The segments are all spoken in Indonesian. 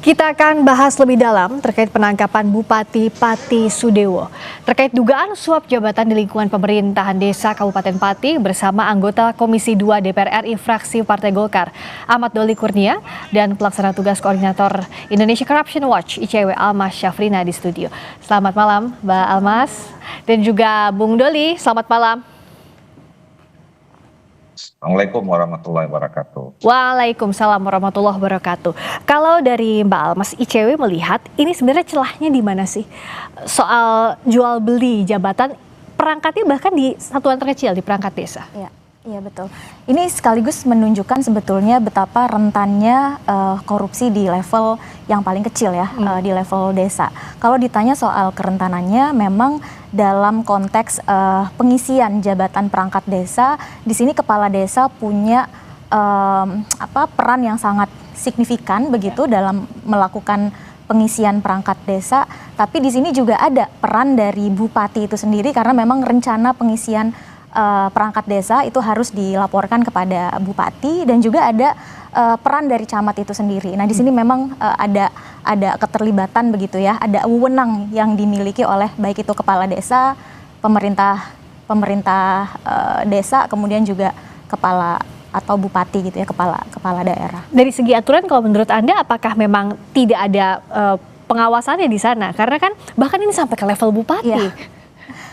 Kita akan bahas lebih dalam terkait penangkapan Bupati Pati Sudewo terkait dugaan suap jabatan di lingkungan pemerintahan desa Kabupaten Pati bersama anggota Komisi 2 DPR RI fraksi Partai Golkar Ahmad Doli Kurnia dan pelaksana tugas koordinator Indonesia Corruption Watch ICW Almas Syafrina di studio. Selamat malam Mbak Almas dan juga Bung Doli, selamat malam. Assalamualaikum warahmatullahi wabarakatuh. Waalaikumsalam warahmatullahi wabarakatuh. Kalau dari Mbak Almas, ICW melihat ini sebenarnya celahnya di mana sih? Soal jual beli jabatan, perangkatnya bahkan di satuan terkecil di perangkat desa. Iya betul. Ini sekaligus menunjukkan sebetulnya betapa rentannya korupsi di level yang paling kecil ya, di level desa. Kalau ditanya soal kerentanannya, memang dalam konteks pengisian jabatan perangkat desa, di sini kepala desa punya peran yang sangat signifikan begitu dalam melakukan pengisian perangkat desa. Tapi di sini juga ada peran dari bupati itu sendiri karena memang rencana pengisian perangkat desa itu harus dilaporkan kepada bupati dan juga ada peran dari camat itu sendiri. Nah di sini memang ada keterlibatan begitu ya, ada wewenang yang dimiliki oleh baik itu kepala desa, pemerintah desa, kemudian juga kepala atau bupati gitu ya, kepala daerah. Dari segi aturan kalau menurut Anda apakah memang tidak ada pengawasannya di sana? Karena kan bahkan ini sampai ke level bupati. Ya.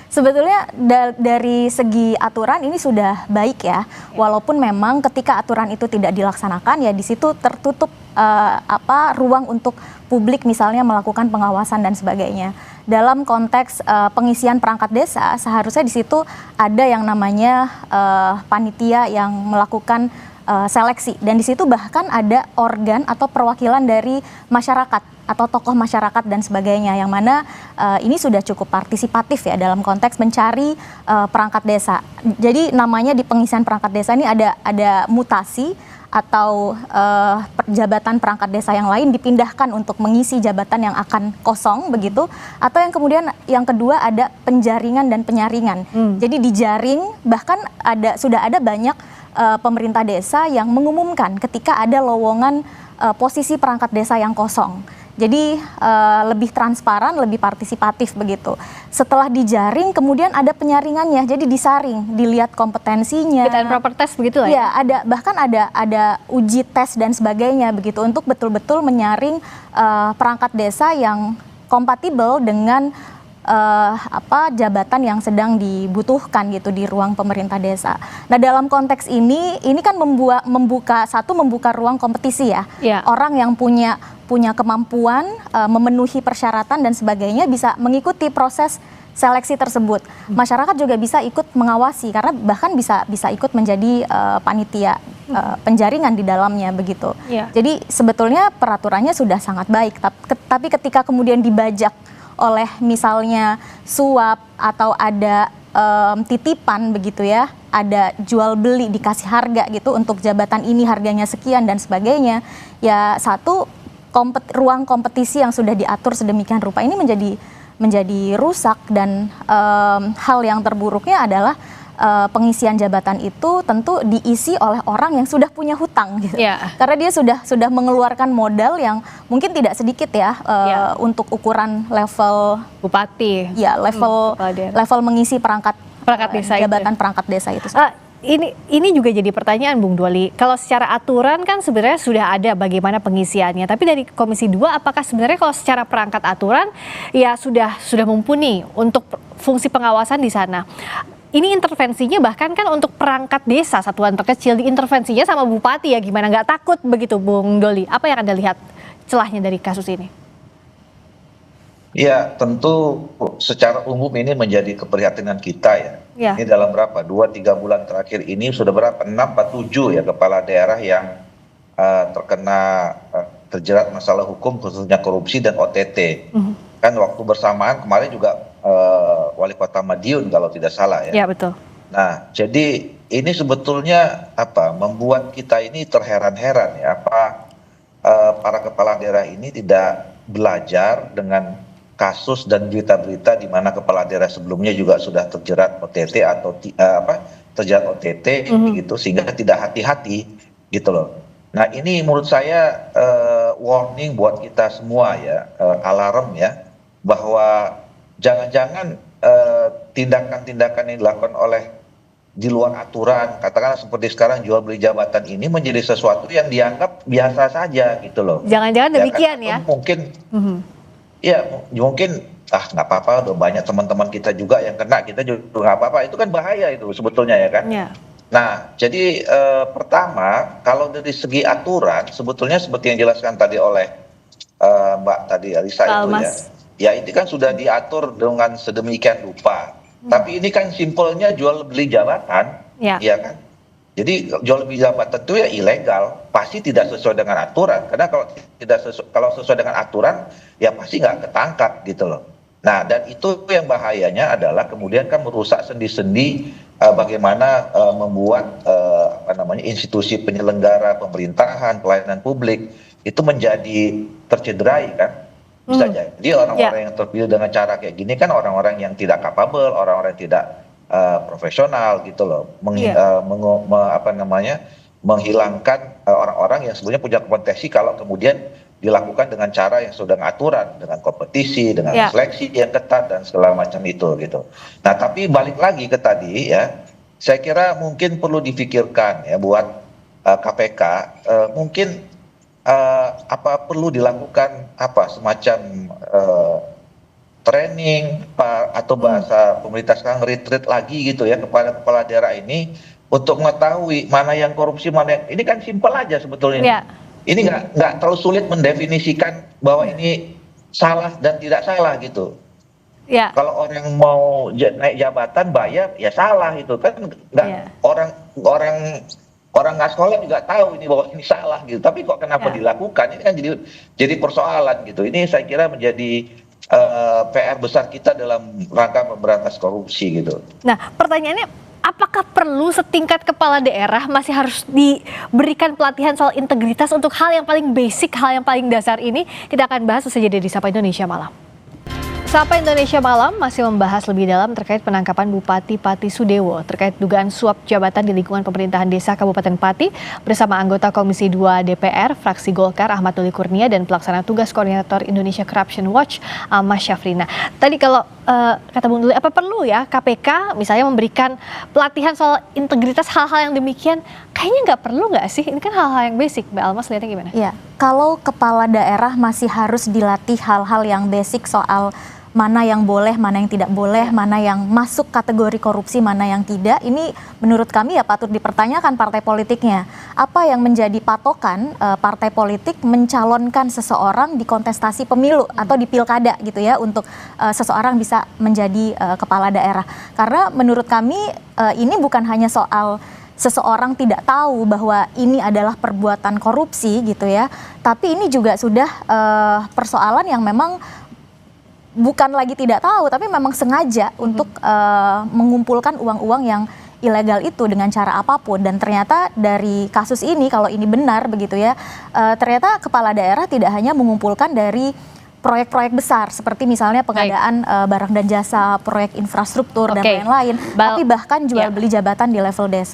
Sebetulnya dari segi aturan ini sudah baik ya, walaupun memang ketika aturan itu tidak dilaksanakan ya di situ tertutup ruang untuk publik misalnya melakukan pengawasan dan sebagainya. Dalam konteks pengisian perangkat desa seharusnya di situ ada yang namanya panitia yang melakukan seleksi dan di situ bahkan ada organ atau perwakilan dari masyarakat atau tokoh masyarakat dan sebagainya yang mana ini sudah cukup partisipatif ya dalam konteks mencari perangkat desa. Jadi namanya di pengisian perangkat desa ini ada mutasi atau jabatan perangkat desa yang lain dipindahkan untuk mengisi jabatan yang akan kosong begitu, atau yang kemudian yang kedua ada penjaringan dan penyaringan. Jadi dijaring, bahkan sudah ada banyak pemerintah desa yang mengumumkan ketika ada lowongan posisi perangkat desa yang kosong. Jadi lebih transparan, lebih partisipatif begitu. Setelah dijaring, kemudian ada penyaringannya. Jadi disaring, dilihat kompetensinya. Fit and proper test begitu lah ya? Ya, bahkan ada uji tes dan sebagainya begitu untuk betul-betul menyaring perangkat desa yang kompatibel dengan jabatan yang sedang dibutuhkan gitu di ruang pemerintah desa. Nah dalam konteks ini kan membuka ruang kompetisi ya. Orang yang punya kemampuan memenuhi persyaratan dan sebagainya bisa mengikuti proses seleksi tersebut. Masyarakat juga bisa ikut mengawasi karena bahkan bisa ikut menjadi panitia penjaringan di dalamnya begitu. Jadi sebetulnya peraturannya sudah sangat baik, tapi ketika kemudian dibajak oleh misalnya suap atau ada titipan begitu ya, ada jual beli dikasih harga gitu untuk jabatan ini harganya sekian dan sebagainya, ya satu ruang kompetisi yang sudah diatur sedemikian rupa ini menjadi rusak dan hal yang terburuknya adalah pengisian jabatan itu tentu diisi oleh orang yang sudah punya hutang gitu. Karena dia sudah mengeluarkan modal yang mungkin tidak sedikit ya untuk ukuran level bupati. Ya, level mengisi perangkat desa jabatan itu. Perangkat desa itu. Ini juga jadi pertanyaan Bung Doli. Kalau secara aturan kan sebenarnya sudah ada bagaimana pengisiannya. Tapi dari Komisi 2 apakah sebenarnya kalau secara perangkat aturan ya sudah mumpuni untuk fungsi pengawasan di sana. Ini intervensinya bahkan kan untuk perangkat desa satuan terkecil diintervensinya sama bupati ya, gimana nggak takut begitu Bung Doli? Apa yang Anda lihat celahnya dari kasus ini? Ya tentu secara umum ini menjadi keprihatinan kita ya. Ini dalam berapa? 2-3 bulan terakhir ini sudah berapa? 6 atau 7 ya kepala daerah yang terjerat masalah hukum khususnya korupsi dan OTT. Kan waktu bersamaan kemarin juga Wali Kota Madiun kalau tidak salah ya. Ya betul. Nah jadi ini sebetulnya membuat kita ini terheran-heran ya para kepala daerah ini tidak belajar dengan kasus dan berita-berita di mana kepala daerah sebelumnya juga sudah terjerat OTT atau terjerat OTT gitu sehingga tidak hati-hati gitu loh. Nah ini menurut saya warning buat kita semua ya, alarm ya, bahwa jangan-jangan tindakan-tindakan yang dilakukan oleh di luar aturan, katakanlah seperti sekarang jual beli jabatan ini menjadi sesuatu yang dianggap biasa saja gitu loh. Jangan-jangan Ya kan? demikian Atau ya. mungkin Mhm. ya mungkin nggak apa-apa, udah banyak teman-teman kita juga yang kena, kita juga nggak apa-apa. Itu kan bahaya itu sebetulnya ya kan. Ya. Nah, jadi pertama kalau dari segi aturan sebetulnya seperti yang dijelaskan tadi oleh Mbak tadi Alisa Pak itu ya, Almas. ya ini kan sudah diatur dengan sedemikian rupa. Tapi ini kan simpelnya jual beli jabatan, Ya. ya kan? Jadi jual beli jabatan itu ya ilegal, pasti tidak sesuai dengan aturan. Karena kalau sesuai dengan aturan, ya pasti nggak ketangkap gitu loh. Nah, dan itu yang bahayanya adalah kemudian kan merusak sendi-sendi bagaimana membuat institusi penyelenggara pemerintahan, pelayanan publik itu menjadi tercederai kan. Bisa jadi orang-orang yang terpilih dengan cara kayak gini kan orang-orang yang tidak capable, orang-orang yang tidak profesional gitu loh, menghilangkan orang-orang yang sebenarnya punya kompetensi kalau kemudian dilakukan dengan cara yang sudah aturan, dengan kompetisi, dengan seleksi yang ketat dan segala macam itu gitu. Nah, tapi balik lagi ke tadi ya, saya kira mungkin perlu difikirkan ya buat KPK, mungkin perlu dilakukan semacam training atau bahasa pemerintah sekarang retreat lagi gitu ya kepada kepala daerah ini untuk mengetahui mana yang korupsi, mana yang ini kan simpel aja sebetulnya. Ya. Ini nggak terlalu sulit mendefinisikan bahwa ini salah dan tidak salah gitu. Ya. Kalau orang mau naik jabatan bayar ya salah itu kan nggak orang nggak sekolah juga tahu ini bahwa ini salah gitu. Tapi kok kenapa dilakukan? Ini kan jadi persoalan gitu. Ini saya kira menjadi PR besar kita dalam rangka memberantas korupsi gitu. Nah, pertanyaannya apakah perlu setingkat kepala daerah masih harus diberikan pelatihan soal integritas untuk hal yang paling basic, hal yang paling dasar ini? Kita akan bahas usai jeda di Sapa Indonesia Malam. Sapa Indonesia Malam masih membahas lebih dalam terkait penangkapan Bupati Pati Sudewo terkait dugaan suap jabatan di lingkungan pemerintahan desa Kabupaten Pati bersama anggota Komisi 2 DPR fraksi Golkar Ahmad Doli Kurnia dan pelaksana tugas koordinator Indonesia Corruption Watch Ahmad Syafrina. Tadi kalau kata Bung Doli, apa perlu ya KPK misalnya memberikan pelatihan soal integritas hal-hal yang demikian? Kayaknya nggak perlu nggak sih? Ini kan hal-hal yang basic. Mbak Almas lihatnya gimana? Iya, kalau kepala daerah masih harus dilatih hal-hal yang basic soal mana yang boleh, mana yang tidak boleh, mana yang masuk kategori korupsi, mana yang tidak. Ini menurut kami ya patut dipertanyakan partai politiknya. Apa yang menjadi patokan partai politik mencalonkan seseorang di kontestasi pemilu atau di pilkada gitu ya untuk seseorang bisa menjadi kepala daerah. Karena menurut kami ini bukan hanya soal seseorang tidak tahu bahwa ini adalah perbuatan korupsi gitu ya, tapi ini juga sudah persoalan yang memang bukan lagi tidak tahu, tapi memang sengaja untuk mengumpulkan uang-uang yang ilegal itu dengan cara apapun. Dan ternyata dari kasus ini, kalau ini benar begitu ya, ternyata kepala daerah tidak hanya mengumpulkan dari proyek-proyek besar seperti misalnya pengadaan barang dan jasa, proyek infrastruktur dan lain-lain, tapi bahkan jual beli jabatan di level desa.